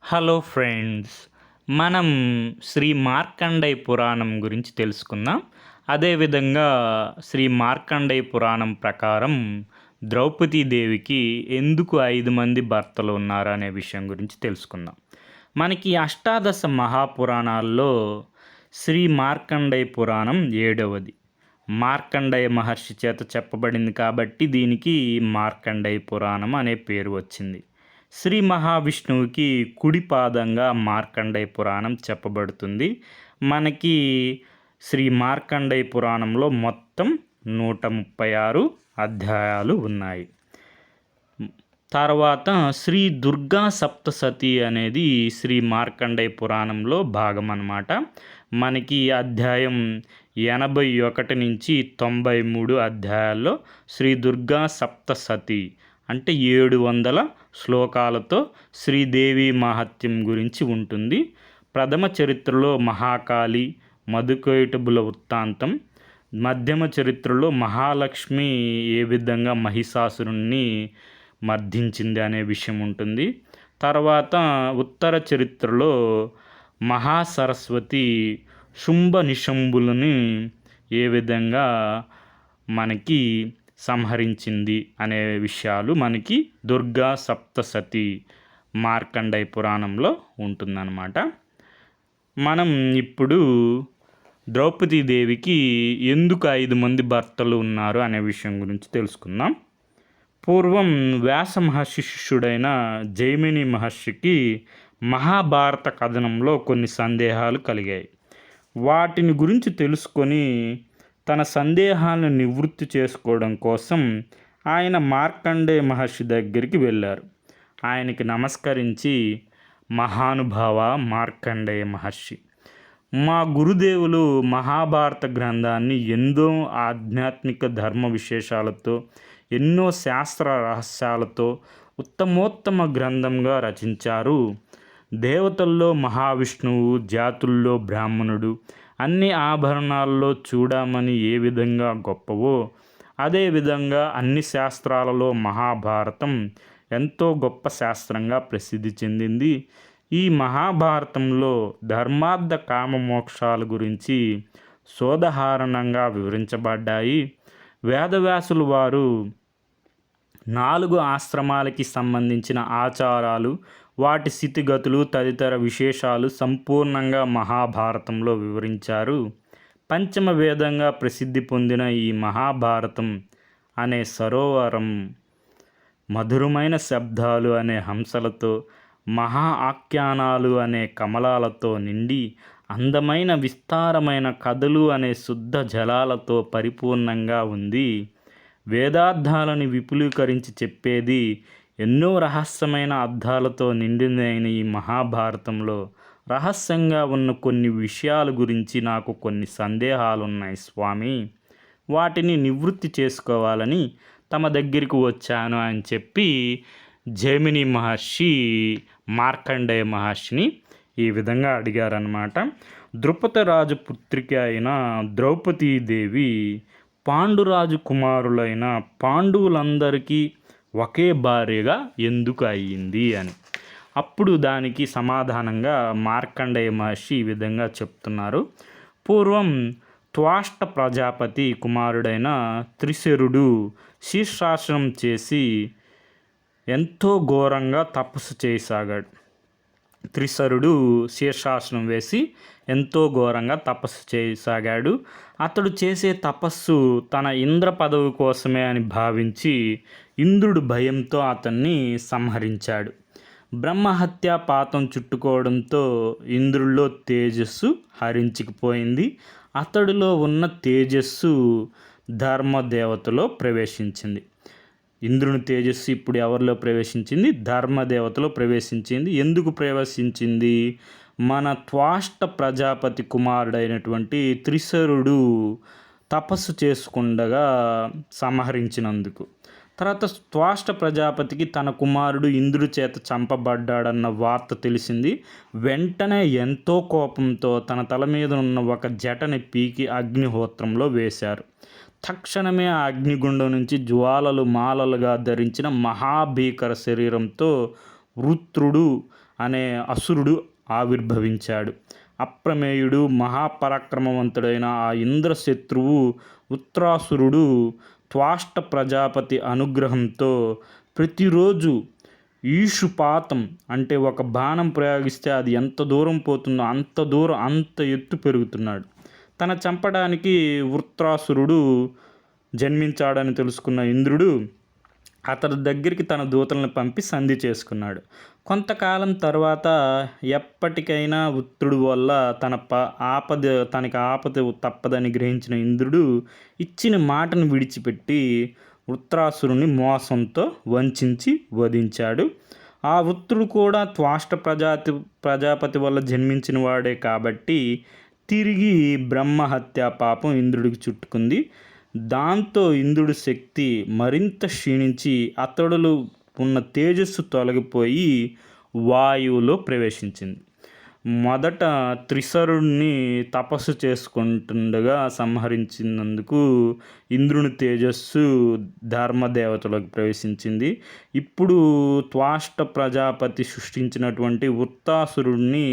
Hello friends, మనం శ్రీ మార్కండేయ పురాణం గురించి తెలుసుకుందాం. అదేవిధంగా శ్రీ మార్కండేయ పురాణం ప్రకారం ద్రౌపదీదేవికి ఎందుకు 5 మంది భర్తలు ఉన్నారు అనే విషయం గురించి తెలుసుకుందాం. మనకి అష్టాదశ మహాపురాణాల్లో శ్రీ మార్కండేయ పురాణం 7వది. మార్కండేయ మహర్షి చేత చెప్పబడింది కాబట్టి దీనికి మార్కండేయ పురాణం అనే పేరు వచ్చింది. శ్రీ మహావిష్ణువుకి కుడి పాదంగా మార్కండేయ పురాణం చెప్పబడుతుంది. మనకి శ్రీ మార్కండేయ పురాణంలో మొత్తం 136 అధ్యాయాలు ఉన్నాయి. తర్వాత శ్రీ దుర్గా సప్తసతి అనేది శ్రీ మార్కండేయ పురాణంలో భాగం అన్నమాట. మనకి అధ్యాయం 81 నుంచి 93 అధ్యాయాల్లో శ్రీ దుర్గా సప్తసతి అంటే 700 శ్లోకాలతో శ్రీదేవి మహత్యం గురించి ఉంటుంది. ప్రథమ చరిత్రలో మహాకాళి మధుకైటబుల వృత్తాంతం, మధ్యమ చరిత్రలో మహాలక్ష్మి ఏ విధంగా మహిషాసురుణ్ణి మర్దించింది అనే విషయం ఉంటుంది. తర్వాత ఉత్తర చరిత్రలో మహాసరస్వతి శుంభ నిశంభులని ఏ విధంగా మనకి సంహరించింది అనే విషయాలు మనకి దుర్గా సప్తసతి మార్కండేయ పురాణంలో ఉంటుందన్నమాట. మనం ఇప్పుడు ద్రౌపదీదేవికి ఎందుకు 5 మంది భర్తలు ఉన్నారు అనే విషయం గురించి తెలుసుకుందాం. పూర్వం వ్యాస మహర్షి శిష్యుడైన జైమిని మహర్షికి మహాభారత కథనంలో కొన్ని సందేహాలు కలిగాయి. వాటిని గురించి తెలుసుకొని తన సందేహాలను నివృత్తి చేసుకోవడం కోసం ఆయన మార్కండేయ మహర్షి దగ్గరికి వెళ్ళారు. ఆయనకి నమస్కరించి, మహానుభావ మార్కండేయ మహర్షి, మా గురుదేవులు మహాభారత గ్రంథాన్ని ఎన్నో ఆధ్యాత్మిక ధర్మ విశేషాలతో, ఎన్నో శాస్త్ర రహస్యాలతో ఉత్తమోత్తమ గ్రంథంగా రచించారు. దేవతల్లో మహావిష్ణువు, జాతుల్లో బ్రాహ్మణుడు, అన్ని ఆభరణాల్లో చూడమని ఏ విధంగా గొప్పవో అదేవిధంగా అన్ని శాస్త్రాలలో మహాభారతం ఎంతో గొప్ప శాస్త్రంగా ప్రసిద్ధి చెందింది. ఈ మహాభారతంలో ధర్మార్థ కామ మోక్షాల గురించి సోదాహరణంగా వివరించబడ్డాయి. వేదవ్యాసులు వారు 4 ఆశ్రమాలకి సంబంధించిన ఆచారాలు, వాటి స్థితిగతులు తదితర విశేషాలు సంపూర్ణంగా మహాభారతంలో వివరించారు. పంచమ వేదంగా ప్రసిద్ధి పొందిన ఈ మహాభారతం అనే సరోవరం మధురమైన శబ్దాలు అనే హంసలతో, మహా ఆఖ్యానాలు అనే కమలాలతో నిండి, అందమైన విస్తారమైన కథలు అనే శుద్ధ జలాలతో పరిపూర్ణంగా ఉంది. వేదార్థాలను విపులీకరించి చెప్పేది ఎన్నో రహస్యమైన అర్థాలతో నిండినైన ఈ మహాభారతంలో రహస్యంగా ఉన్న కొన్ని విషయాల గురించి నాకు కొన్ని సందేహాలున్నాయి స్వామి. వాటిని నివృత్తి చేసుకోవాలని తమ దగ్గరికి వచ్చాను అని చెప్పి జైమిని మహర్షి మార్కండేయ మహర్షిని ఈ విధంగా అడిగారన్నమాట. ద్రుపదరాజు పుత్రిక అయిన ద్రౌపదీదేవి పాండురాజు కుమారులైన పాండవులందరికీ ఒకే భార్యగా ఎందుకు అయ్యింది అని. అప్పుడు దానికి సమాధానంగా మార్కండేయ మహర్షి ఈ విధంగా చెప్తున్నారు. పూర్వం త్వాష్ట ప్రజాపతి కుమారుడైన త్రిశరుడు శీర్షాసనం చేసి ఎంతో ఘోరంగా తపస్సు చేయసాగాడు. త్రిశరుడు శీర్షాసనం వేసి ఎంతో ఘోరంగా తపస్సు చేయసాగాడు. అతడు చేసే తపస్సు తన ఇంద్ర పదవి కోసమే అని భావించి ఇంద్రుడు భయంతో అతన్ని సంహరించాడు. బ్రహ్మహత్య పాతం చుట్టుకోవడంతో ఇంద్రుల్లో తేజస్సు హరించుకుపోయింది. అతడిలో ఉన్న తేజస్సు ధర్మదేవతలో ప్రవేశించింది. ఇంద్రుని తేజస్సు ఇప్పుడు ఎవరిలో ప్రవేశించింది? ధర్మదేవతలో ప్రవేశించింది. ఎందుకు ప్రవేశించింది? మన త్వాష్ట ప్రజాపతి కుమారుడైనటువంటి త్రిశరుడు తపస్సు చేసుకుండగా సంహరించినందుకు. తర్వాత త్వాష్ట ప్రజాపతికి తన కుమారుడు ఇంద్రుడి చేత చంపబడ్డాడన్న వార్త తెలిసింది. వెంటనే ఎంతో కోపంతో తన తల మీద ఉన్న ఒక జటని పీకి అగ్నిహోత్రంలో వేశారు. తక్షణమే ఆ అగ్నిగుండం నుంచి జ్వాలలు మాలలుగా ధరించిన మహాభీకర శరీరంతో వృత్రుడు అనే అసురుడు ఆవిర్భవించాడు. అప్రమేయుడు మహాపరాక్రమవంతుడైన ఆ ఇంద్రశత్రువు వృత్రాసురుడు త్వాష్ట ప్రజాపతి అనుగ్రహంతో ప్రతిరోజు ఈషుపాతం అంటే ఒక బాణం ప్రయోగిస్తే అది ఎంత దూరం పోతుందో అంత దూరం అంత ఎత్తు పెరుగుతున్నాడు. తన చంపడానికి వృత్రాసురుడు జన్మించాడని తెలుసుకున్న ఇంద్రుడు అతడి దగ్గరికి తన దూతలను పంపి సంధి చేసుకున్నాడు. కొంతకాలం తర్వాత ఎప్పటికైనా వృత్రుడు వల్ల తనకి ఆపద తప్పదని గ్రహించిన ఇంద్రుడు ఇచ్చిన మాటను విడిచిపెట్టి వృత్రాసురుని మోసంతో వంచి వధించాడు. ఆ వృత్రుడు కూడా త్వాష్ట ప్రజాపతి వల్ల జన్మించిన వాడే కాబట్టి తిరిగి బ్రహ్మహత్యా పాపం ఇంద్రుడికి చుట్టుకుంది. దాంతో ఇంద్రుడి శక్తి మరింత క్షీణించి అతడులో ఉన్న తేజస్సు తొలగిపోయి వాయువులో ప్రవేశించింది. మొదట త్రిశరుణ్ణి తపస్సు చేసుకుంటుండగా సంహరించినందుకు ఇంద్రుని తేజస్సు ధర్మదేవతలోకి ప్రవేశించింది. ఇప్పుడు త్వాష్ట ప్రజాపతి సృష్టించినటువంటి వృత్తాసురుణ్ణి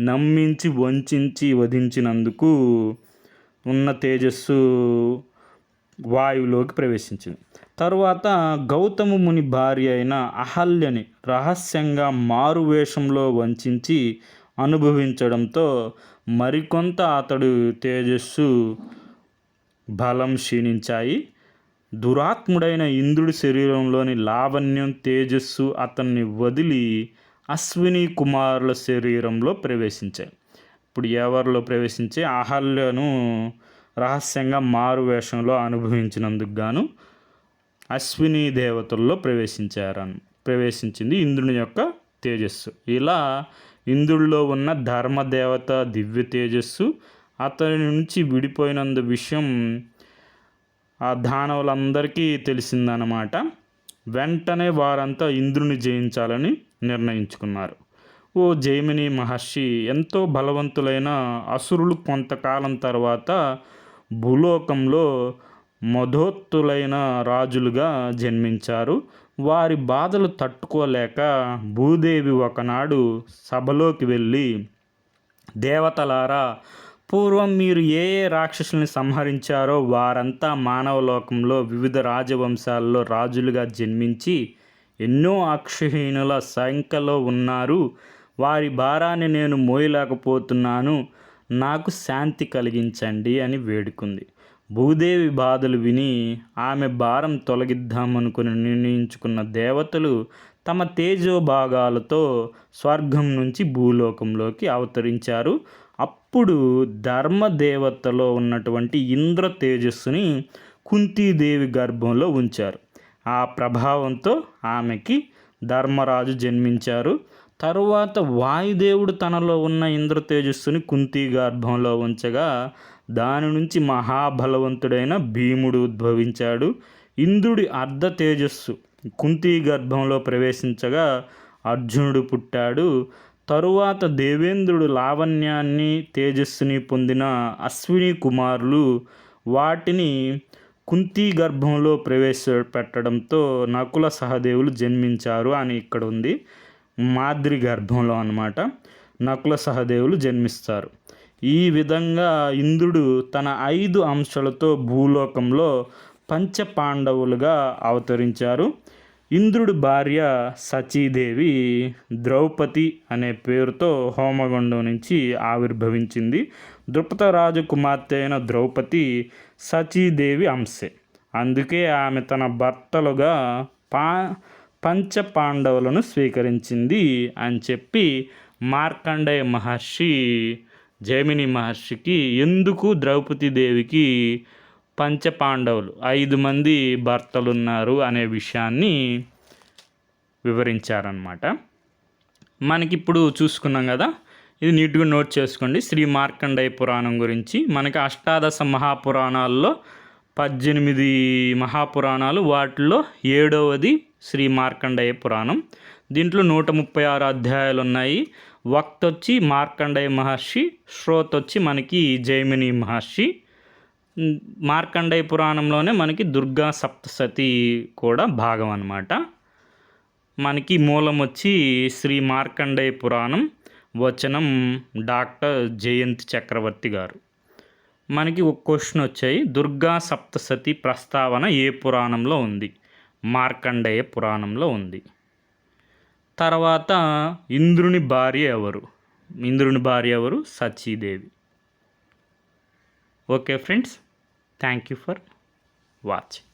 నమ్మించి వంచి వధించినందుకు ఉన్న తేజస్సు వాయువులోకి ప్రవేశించింది. తరువాత గౌతమ ముని భార్య అయిన అహల్యని రహస్యంగా మారువేషంలో వంచి అనుభవించడంతో మరికొంత అతడు తేజస్సు బలం క్షీణించాయి. దురాత్ముడైన ఇంద్రుడి శరీరంలోని లావణ్యం తేజస్సు అతన్ని వదిలి అశ్విని కుమారుల శరీరంలో ప్రవేశించాయి. ఇప్పుడు ఎవరిలో ప్రవేశించి అహల్యను రహస్యంగా మారువేషంలో అనుభవించినందుకు గాను అశ్విని దేవతల్లో ప్రవేశించింది ఇంద్రుని యొక్క తేజస్సు. ఇలా ఇంద్రుడిలో ఉన్న ధర్మదేవత దివ్య తేజస్సు అతని నుంచి విడిపోయినందు విషయం ఆ దానవులందరికీ తెలిసిందన్నమాట. వెంటనే వారంతా ఇంద్రుని జయించాలని నిర్ణయించుకున్నారు. ఓ జైమిని మహర్షి, ఎంతో బలవంతులైన అసురులు కొంతకాలం తర్వాత భూలోకంలో మధోత్తులైన రాజులుగా జన్మించారు. వారి బాధలు తట్టుకోలేక భూదేవి ఒకనాడు సభలోకి వెళ్ళి, దేవతలారా, పూర్వం మీరు ఏ రాక్షసుల్ని సంహరించారో వారంతా మానవలోకంలో వివిధ రాజవంశాల్లో రాజులుగా జన్మించి ఎన్నో అక్షహీనుల సంఖ్యలో ఉన్నారు. వారి భారాన్ని నేను మోయలేకపోతున్నాను. నాకు శాంతి కలిగించండి అని వేడుకుంది. భూదేవి బాధలు విని ఆమె భారం తొలగిద్దామనుకుని నిర్ణయించుకున్న దేవతలు తమ తేజోభాగాలతో స్వర్గం నుంచి భూలోకంలోకి అవతరించారు. అప్పుడు ధర్మదేవతలో ఉన్నటువంటి ఇంద్ర తేజస్సుని కుంతీదేవి గర్భంలో ఉంచారు. ఆ ప్రభావంతో ఆమెకి ధర్మరాజు జన్మించారు. తరువాత వాయుదేవుడు తనలో ఉన్న ఇంద్ర తేజస్సుని కుంతీ గర్భంలో ఉంచగా దాని నుంచి మహాబలవంతుడైన భీముడు ఉద్భవించాడు. ఇంద్రుడి అర్ధ తేజస్సు కుంతీ గర్భంలో ప్రవేశించగా అర్జునుడు పుట్టాడు. తరువాత దేవేంద్రుడు లావణ్యాన్ని తేజస్సుని పొందిన అశ్విని కుమారులు వాటిని కుంతీ గర్భంలో ప్రవేశపెట్టడంతో నకుల సహదేవులు జన్మించారు అని ఇక్కడ ఉంది. మాద్రి గర్భంలో అన్నమాట నకుల సహదేవులు జన్మిస్తారు. ఈ విధంగా ఇంద్రుడు తన 5 అంశాలతో భూలోకంలో పంచపాండవులుగా అవతరించారు. ఇంద్రుడి భార్య సచీదేవి ద్రౌపది అనే పేరుతో హోమగుండం నుంచి ఆవిర్భవించింది. ద్రుపదరాజు కుమార్తె అయిన ద్రౌపది సచీదేవి అంశే. అందుకే ఆమె తన భర్తలుగా పంచపాండవులను స్వీకరించింది అని చెప్పి మార్కండేయ మహర్షి జైమిని మహర్షికి ఎందుకు ద్రౌపదీదేవికి పంచపాండవులు 5 మంది భర్తలు ఉన్నారు అనే విషయాన్ని వివరించారన్నమాట. మనకిప్పుడు చూసుకున్నాం కదా, ఇది నీట్గా నోట్ చేసుకోండి. శ్రీ మార్కండేయ పురాణం గురించి మనకి అష్టాదశ మహాపురాణాల్లో 18 మహాపురాణాలు, వాటిల్లో 7వది శ్రీ మార్కండేయ పురాణం. దీంట్లో 136 అధ్యాయాలు ఉన్నాయి. వక్త వచ్చి మార్కండేయ మహర్షి, శ్రోత వచ్చి మనకి జైమిని మహర్షి. మార్కండేయ పురాణంలోనే మనకి దుర్గా సప్తసతి కూడా భాగం అన్నమాట. మనకి మూలం వచ్చి శ్రీ మార్కండేయ పురాణం, వచనం డాక్టర్ జయంతి చక్రవర్తి గారు. మనకి ఒక క్వశ్చన్ వచ్చాయి, దుర్గా సప్తసతి ప్రస్తావన ఏ పురాణంలో ఉంది? మార్కండేయ పురాణంలో ఉంది. తర్వాత ఇంద్రుని భార్య ఎవరు? ఇంద్రుని భార్య ఎవరు? Sachidevi. Okay friends, thank you for watching.